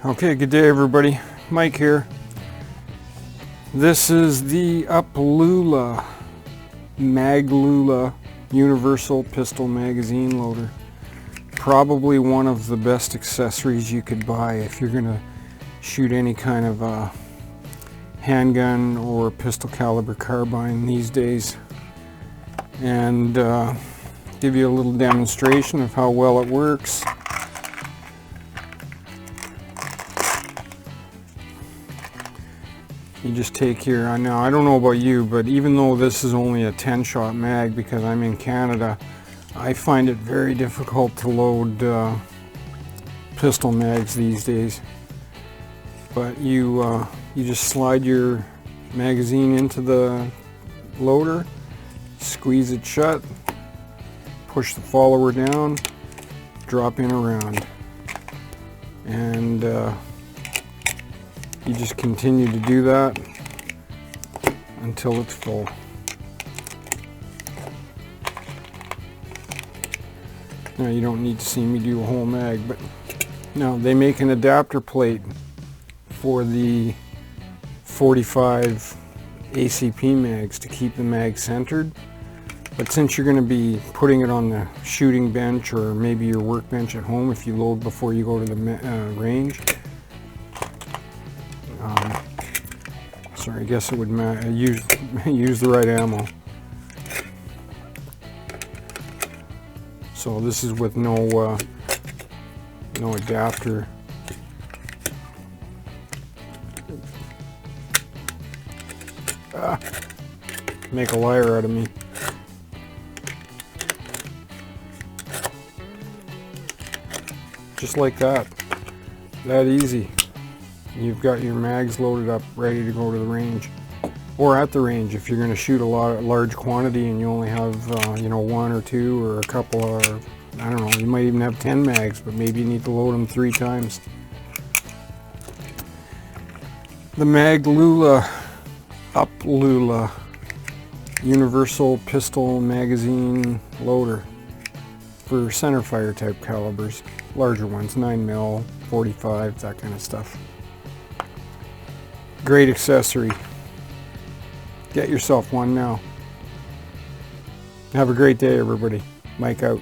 Okay, good day everybody. Mike here. This is the UPLULA MAGLULA Universal Pistol Magazine Loader. Probably one of the best accessories you could buy if you're going to shoot any kind of a handgun or pistol caliber carbine these days. And give you a little demonstration of how well it works. You just take your, now I don't know about you, but even though this is only a 10-shot mag because I'm in Canada, I find it very difficult to load pistol mags these days. But you just slide your magazine into the loader, squeeze it shut, push the follower down, drop in a round, and you just continue to do that until it's full. Now you don't need to see me do a whole mag, but now they make an adapter plate for the 45 ACP mags to keep the mag centered. But since you're going to be putting it on the shooting bench or maybe your workbench at home if you load before you go to the range, sorry, I guess it would use the right ammo. So this is with no adapter. Make a liar out of me. Just like that. That easy. You've got your mags loaded up, ready to go to the range, or at the range if you're going to shoot a large quantity and you only have you know, one or two or a couple, or I don't know, you might even have 10 mags, but maybe you need to load them 3 times. The MAGLULA UPLULA Universal Pistol Magazine Loader for centerfire type calibers, larger ones, 9mm, 45, that kind of stuff. Great accessory. Get yourself one now. Have a great day, everybody. Mike out.